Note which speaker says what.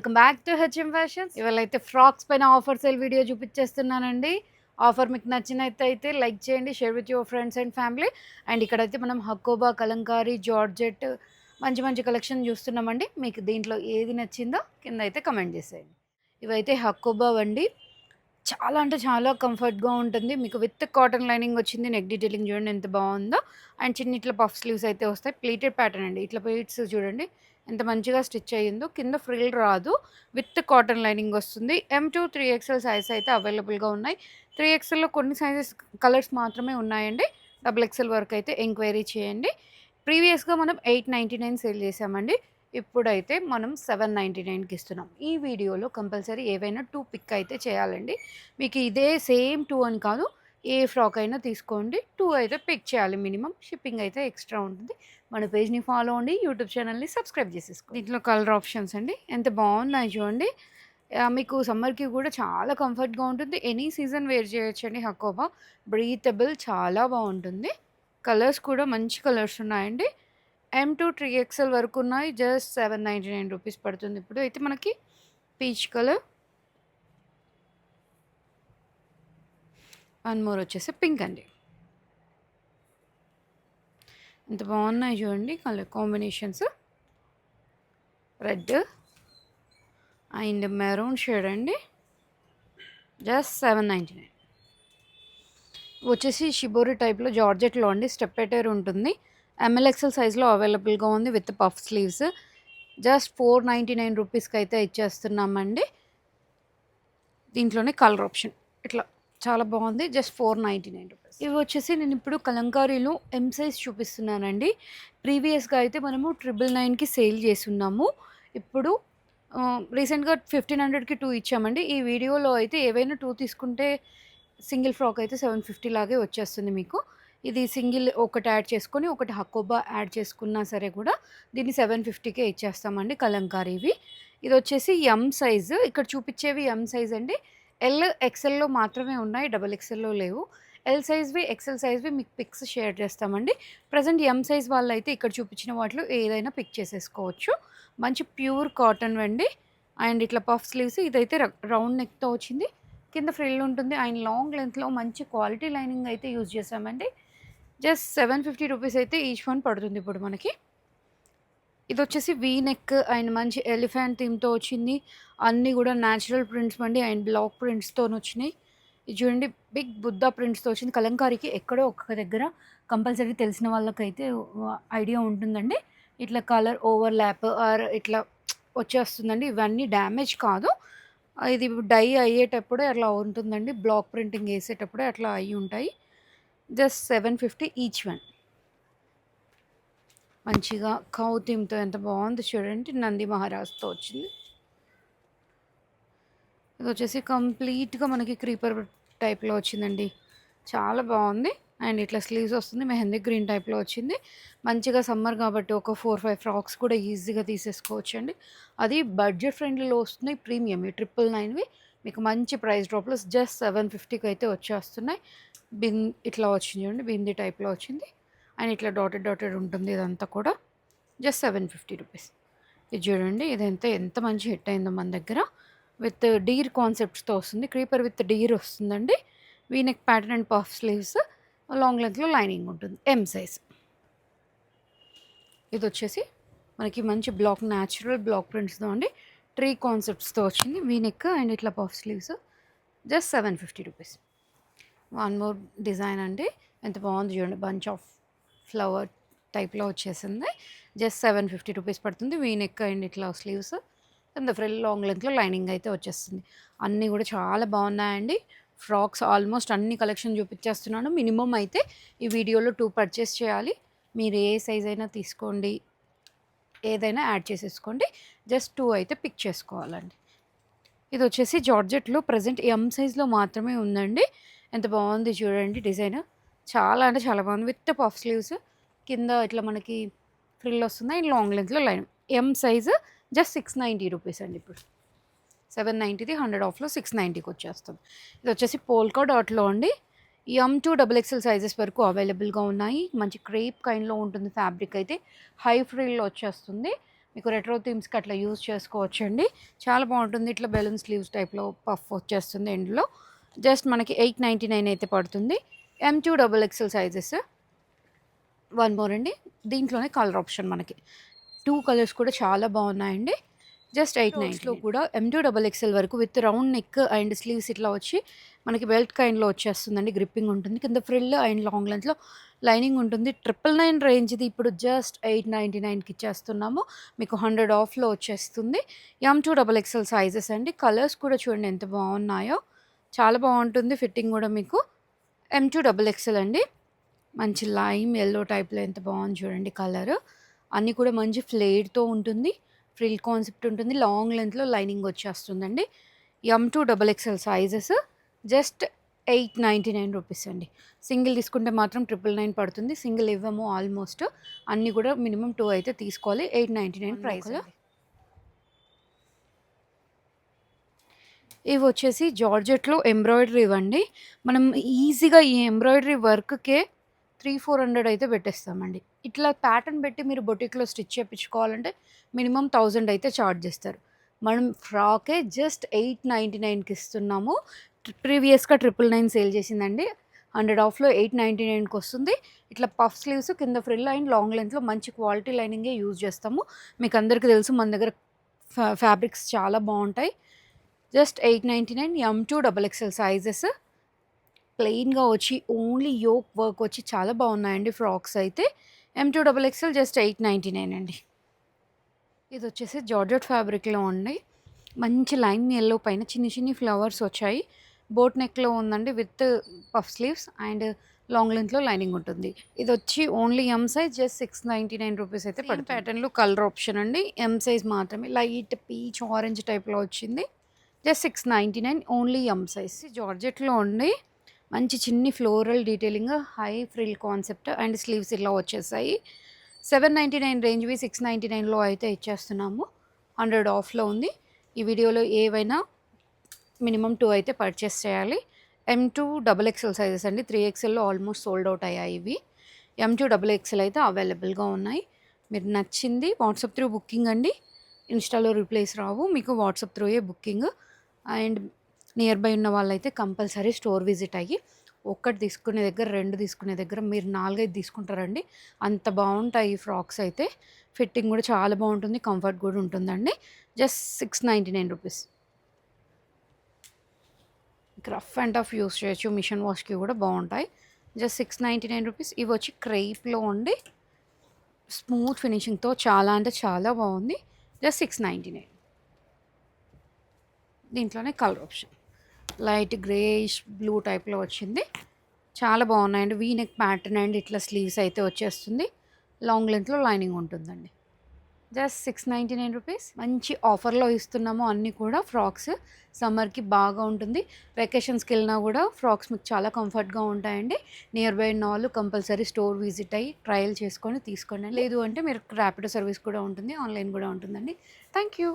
Speaker 1: Welcome back to HM fashions. ఇవాళైతే frocks పైన offer sale video చూపించేస్తున్నానండి. ఆఫర్ మీకు నచ్చినట్టయితే లైక్ చేయండి, share with your friends and family. And ఇక్కడైతే మనం హకోబా, కలంకారీ, జార్జెట్ మంచి మంచి కలెక్షన్ చూస్తున్నామండి. మీకు దీంట్లో ఏది నచ్చిందో కింద అయితే కమెంట్ చేసేయండి. ఇవైతే హకోబా అండి, చాలా అంటే చాలా కంఫర్ట్గా ఉంటుంది. మీకు విత్ కాటన్ లైనింగ్ వచ్చింది. నెక్ డీటెయిలింగ్ చూడండి ఎంత బాగుందో. అండ్ చిన్న ఇట్లా పఫ్ స్లీవ్స్ అయితే వస్తాయి. ప్లీటెడ్ ప్యాటర్న్ అండి. ఇట్లా ప్లీట్స్ చూడండి ఎంత మంచిగా స్టిచ్ అయ్యిందో. కింద ఫ్రిల్ రాదు, విత్ కాటన్ లైనింగ్ వస్తుంది. M2 3XL సైజ్ అయితే అవైలబుల్గా ఉన్నాయి. 3XLలో కొన్ని సైజెస్ కలర్స్ మాత్రమే ఉన్నాయండి. XXL వరకు అయితే ఎంక్వైరీ చేయండి. ప్రీవియస్గా మనం 899 సేల్ చేసామండి. ఇప్పుడైతే మనం 799కి ఇస్తున్నాం. ఈ వీడియోలో కంపల్సరీ ఏవైనా 2 పిక్ అయితే చేయాలండి. మీకు ఇదే సేమ్ 2 అని కాదు, ఏ ఫ్రాక్ అయినా తీసుకోండి, 2 అయితే పిక్ చేయాలి మినిమం. షిప్పింగ్ అయితే ఎక్స్ట్రా ఉంటుంది. మన పేజ్ని ఫాలో అండి, యూట్యూబ్ ఛానల్ని సబ్స్క్రైబ్ చేసేసుకోండి. దీంట్లో కలర్ ఆప్షన్స్ అండి ఎంత బాగున్నాయి చూడండి. మీకు సమ్మర్కి కూడా చాలా కంఫర్ట్గా ఉంటుంది. ఎనీ సీజన్ వేర్ చేయొచ్చండి. హకోబా బ్రీతబుల్, చాలా బాగుంటుంది. కలర్స్ కూడా మంచి కలర్స్ ఉన్నాయండి. M2 3XL వరకు ఉన్నాయి. జస్ట్ 799 రూపీస్ పడుతుంది. ఇప్పుడు అయితే మనకి పీచ్ కలర్, వన్ మోర్ వచ్చేసి పింక్ అండి. ఎంత బాగున్నాయి చూడండి colour combinations. Red and maroon shade అండి. జస్ట్ 799. వచ్చేసి షిబోరి టైప్లో జార్జెట్లో అండి, స్టెప్ ఎటైర్ ఉంటుంది. MLXL సైజ్లో అవైలబుల్గా ఉంది విత్ పఫ్ స్లీవ్స్. జస్ట్ 499 రూపీస్కి అయితే ఇచ్చేస్తున్నామండి. దీంట్లోనే కలర్ ఆప్షన్ ఇట్లా చాలా బాగుంది. Just 499 rupees. ఇవి వచ్చేసి నేను ఇప్పుడు కలంకారీలో M సైజ్ చూపిస్తున్నానండి. ప్రీవియస్గా అయితే మనము 999కి సేల్ చేస్తున్నాము. ఇప్పుడు రీసెంట్గా 1500కి 2 ఇచ్చామండి. ఈ వీడియోలో అయితే ఏవైనా 2 తీసుకుంటే సింగిల్ ఫ్రాక్ అయితే 750 లాగే వచ్చేస్తుంది మీకు. ఇది సింగిల్ ఒకటి యాడ్ చేసుకొని ఒకటి హకోబా యాడ్ చేసుకున్నా సరే కూడా దీన్ని 750కే ఇచ్చేస్తామండి కలంకారీవి. ఇది వచ్చేసి M సైజు. ఇక్కడ చూపించేవి M సైజ్ అండి. XLలో మాత్రమే ఉన్నాయి, XXLలో లేవు. L సైజ్వి, XL సైజ్వి మీకు పిక్స్ షేర్ చేస్తామండి. ప్రజెంట్ M సైజ్ వాళ్ళు అయితే ఇక్కడ చూపించిన వాటిలో ఏదైనా పిక్ చేసేసుకోవచ్చు. మంచి ప్యూర్ కాటన్ అండి. అండ్ ఇట్లా పఫ్ స్లీవ్స్. ఇదైతే రౌండ్ నెక్తో వచ్చింది, కింద ఫ్రిల్ ఉంటుంది. అండ్ లాంగ్ లెంత్లో మంచి క్వాలిటీ లైనింగ్ అయితే యూజ్ చేసామండి. జస్ట్ 750 రూపీస్ అయితే ఈచ్ వన్ పడుతుంది ఇప్పుడు మనకి. ఇది వచ్చేసి వీ నెక్ అండ్ మంచి ఎలిఫెంట్ థీమ్తో వచ్చింది. అన్నీ కూడా న్యాచురల్ ప్రింట్స్ అండి అండ్ బ్లాక్ ప్రింట్స్తో వచ్చినాయి. ఇది చూడండి బిగ్ బుద్ధా ప్రింట్స్తో వచ్చింది. కలంకారీకి ఎక్కడో ఒక్క దగ్గర కంపల్సరీ తెలిసిన వాళ్ళకైతే ఐడియా ఉంటుందండి. ఇట్లా కలర్ ఓవర్ ల్యాప్ ఆర్ ఇట్లా వచ్చేస్తుందండి. ఇవన్నీ డ్యామేజ్ కాదు, ఇది డై అయ్యేటప్పుడే అట్లా ఉంటుందండి. బ్లాక్ ప్రింటింగ్ వేసేటప్పుడే అట్లా అయ్యి ఉంటాయి. Just 750 each one. మంచిగా కౌ థీమ్తో ఎంత బాగుంది చూడండి. నంది మహారాజ్తో వచ్చింది. ఇది వచ్చేసి కంప్లీట్గా మనకి క్రీపర్ టైప్లో వచ్చిందండి, చాలా బాగుంది. అండ్ ఇట్లా స్లీవ్స్ వస్తుంది. మెహందీ గ్రీన్ టైప్లో వచ్చింది. మంచిగా సమ్మర్ కాబట్టి ఒక 4-5 ఫ్రాక్స్ కూడా ఈజీగా తీసేసుకోవచ్చు అండి. అది బడ్జెట్ ఫ్రెండ్లీలో వస్తున్నాయి. ప్రీమియం ఈ 999వి మీకు మంచి ప్రైస్ డ్రాప్లో జస్ట్ 750కి అయితే వచ్చేస్తున్నాయి. ఇట్లా వచ్చింది చూడండి, బింది టైప్లో వచ్చింది. అండ్ ఇట్లా డాటెడ్ ఉంటుంది. ఇదంతా కూడా జస్ట్ 750 రూపీస్. ఇది చూడండి, ఇదంతా ఎంత మంచి హిట్ అయిందో మన దగ్గర. విత్ డీర్ కాన్సెప్ట్స్తో వస్తుంది. క్రీపర్ విత్ డీర్ వస్తుందండి. V neck pattern and puff sleeves, long లెంత్లో లైనింగ్ ఉంటుంది. M size. ఇది వచ్చేసి మనకి మంచి బ్లాక్ న్యాచురల్ బ్లాక్ ప్రింట్స్తో అండి, ట్రీ కాన్సెప్ట్స్తో వచ్చింది. వీనెక్ అండ్ ఇట్లా puff sleeves. Just 750 rupees. One more design అండి, ఎంత బాగుంది చూడండి. బంచ్ ఆఫ్ ఫ్లవర్ టైప్లో వచ్చేసింది. జస్ట్ 750 రూపీస్ పడుతుంది. వీనెక్ అండ్ ఇట్లా స్లీవ్స్ కింద ఫ్రిల్, లాంగ్ లెంత్లో లైనింగ్ అయితే వచ్చేస్తుంది. అన్నీ కూడా చాలా బాగున్నాయండి. ఫ్రాక్స్ ఆల్మోస్ట్ అన్ని కలెక్షన్ చూపించేస్తున్నాను. మినిమం అయితే ఈ వీడియోలో 2 పర్చేస్ చేయాలి. మీరు ఏ సైజ్ అయినా తీసుకోండి, ఏదైనా యాడ్ చేసేసుకోండి. జస్ట్ 2 అయితే పిక్ చేసుకోవాలండి. ఇది వచ్చేసి జార్జెట్లో ప్రజెంట్ M సైజ్లో మాత్రమే ఉందండి. ఎంత బాగుంది చూడండి డిజైన్, చాలా అంటే చాలా బాగుంది. విత్ పఫ్ స్లీవ్స్, కింద ఇట్లా మనకి ఫ్రిల్ వస్తుంది. అండ్ లాంగ్ లెంత్లో line. M size just 690 rupees అండి. ఇప్పుడు 790ది 100 ఆఫ్లో 690కి వచ్చేస్తుంది. ఇది వచ్చేసి పోల్కా డాట్లో అండి. M2 XXL సైజెస్ వరకు అవైలబుల్గా ఉన్నాయి. మంచి క్రేప్ కైండ్లో ఉంటుంది ఫ్యాబ్రిక్ అయితే. హై ఫ్రిల్లో వచ్చేస్తుంది. మీకు రెట్రో థీమ్స్కి అట్లా యూజ్ చేసుకోవచ్చండి. చాలా బాగుంటుంది. ఇట్లా బెలూన్ స్లీవ్స్ టైప్లో పఫ్ వచ్చేస్తుంది ఎండ్లో. జస్ట్ మనకి 899 అయితే పడుతుంది. M2 XXL sizes. One more అండి. దీంట్లోనే కలర్ ఆప్షన్ మనకి 2 కలర్స్ కూడా చాలా బాగున్నాయండి. జస్ట్ 890లో కూడా M2 XXL వరకు with round neck and sleeves ఇట్లా వచ్చి మనకి బెల్ట్ కైండ్లో వచ్చేస్తుందండి. గ్రిప్పింగ్ ఉంటుంది. కింద ఫ్రిల్ అండ్ లాంగ్ లెంత్లో లైనింగ్ ఉంటుంది. 999 రేంజ్ది ఇప్పుడు జస్ట్ 899కి ఇచ్చేస్తున్నాము. మీకు 100 ఆఫ్లో వచ్చేస్తుంది. M2 XXL సైజెస్ అండి. కలర్స్ కూడా చూడండి ఎంత బాగున్నాయో. చాలా బాగుంటుంది ఫిట్టింగ్ కూడా మీకు. M2 XXL అండి. మంచి లైమ్ యెల్లో టైప్‌లో ఎంత బాగుంది చూడండి కలర్. అన్నీ కూడా మంచి ఫ్లేర్‌తో ఉంటుంది. ఫ్రిల్ కాన్సెప్ట్ ఉంటుంది. లాంగ్ లెంత్‌లో లైనింగ్ వచ్చేస్తుందండి. M2 XXL sizes just 899 rupees అండి. సింగిల్ తీసుకుంటే మాత్రం 999 పడుతుంది. సింగిల్ ఇవ్వము ఆల్మోస్ట్. అన్నీ కూడా మినిమమ్ 2 అయితే తీసుకోవాలి. 899 ప్రైస్. ఇవి వచ్చేసి జార్జెట్లో ఎంబ్రాయిడరీ ఇవ్వండి. మనం ఈజీగా ఈ ఎంబ్రాయిడరీ వర్క్‌కే 300-400 అయితే పెట్టేస్తామండి. ఇట్లా ప్యాటర్న్ పెట్టి మీరు బొటిక్‌లో స్టిచ్ చేపించుకోవాలంటే మినిమమ్ 1000 అయితే చార్జ్ చేస్తారు. మనం ఫ్రాకే జస్ట్ 899కి ఇస్తున్నాము. ప్రీవియస్‌గా 999 సేల్ చేసిందండి. 100 ఆఫ్‌లో 899కి వస్తుంది. ఇట్లా పఫ్ స్లీవ్స్ కింద ఫ్రిల్ అండ్ లాంగ్ లెంత్‌లో మంచి క్వాలిటీ లైనింగే యూజ్ చేస్తాము. మీకు అందరికీ తెలుసు మన దగ్గర ఫ్యాబ్రిక్స్ చాలా బాగుంటాయి. Just 899 M2 XXL sizes. ప్లెయిన్‌గా వచ్చి ఓన్లీ యోక్ వర్క్ వచ్చి చాలా బాగున్నాయండి ఫ్రాక్స్ అయితే. M2 XXL జస్ట్ 899 అండి. ఇది వచ్చేసి జార్జెట్ ఫ్యాబ్రిక్‌లో ఉంది. మంచి లైమ్ యెల్లో పైన చిన్ని చిన్ని ఫ్లవర్స్ వచ్చాయి. బోట్ నెక్‌లో ఉందండి with puff sleeves and long లెంత్‌లో లైనింగ్ ఉంటుంది. ఇది వచ్చి only M size just 699 rupees అయితే పడుతుంది. ప్యాటర్న్‌లో కలర్ ఆప్షన్ అండి. ఎమ్ సైజ్ మాత్రమే. లైట్ పీచ్ ఆరెంజ్ టైప్‌లో వచ్చింది. Just 699 only M size. జార్జెట్లో ఉండి మంచి చిన్ని floral detailing high frill concept and sleeves ఇలా వచ్చేసాయి. 799 రేంజ్వి 699లో అయితే ఇచ్చేస్తున్నాము. 100 ఆఫ్లో ఉంది. ఈ వీడియోలో ఏవైనా మినిమం 2 అయితే పర్చేస్ చేయాలి. M2 XXL సైజెస్ అండి. 3XLలో ఆల్మోస్ట్ సోల్డ్ అవుట్ అయ్యాయి ఇవి. M2 XXL అయితే అవైలబుల్గా ఉన్నాయి. మీరు నచ్చింది వాట్సాప్ త్రూ బుకింగ్ అండి. ఇన్స్టాలో రిప్లైస్ రావు. మీకు వాట్సాప్ త్రూయే బుకింగ్. అండ్ నియర్ బై ఉన్న వాళ్ళైతే కంపల్సరీ స్టోర్ విజిట్ అయ్యి ఒక్కటి తీసుకునే దగ్గర 2 తీసుకునే దగ్గర మీరు 4, 5 తీసుకుంటారండి. అంత బాగుంటాయి ఈ ఫ్రాక్స్ అయితే. ఫిట్టింగ్ కూడా చాలా బాగుంటుంది. కంఫర్ట్ కూడా ఉంటుందండి. Just 699 rupees. Rough and tough use చేయొచ్చు. మిషన్ వాష్కి కూడా బాగుంటాయి. Just 699 rupees. ఇవి వచ్చి క్రేప్లో ఉండి స్మూత్ ఫినిషింగ్తో చాలా అంటే చాలా బాగుంది. జస్ట్ 699. దీంట్లోనే colour option light greyish blue టైప్లో వచ్చింది. చాలా బాగున్నాయండి. వీ నెక్ ప్యాటర్న్ అండ్ ఇట్లా స్లీవ్స్ అయితే వచ్చేస్తుంది. లాంగ్ లెంత్లో లైనింగ్ ఉంటుందండి. Just 699 rupees. మంచి ఆఫర్లో ఇస్తున్నాము అన్నీ కూడా ఫ్రాక్స్. సమ్మర్కి బాగా ఉంటుంది. వెకేషన్స్కి వెళ్ళినా కూడా ఫ్రాక్స్ మీకు చాలా కంఫర్ట్గా ఉంటాయండి. నియర్ బై ఉన్న వాళ్ళు కంపల్సరీ స్టోర్ విజిట్ అయ్యి ట్రయల్ చేసుకొని తీసుకోండి. లేదు అంటే మీరు ర్యాపిడో సర్వీస్ కూడా ఉంటుంది. ఆన్లైన్ కూడా ఉంటుందండి. Thank you.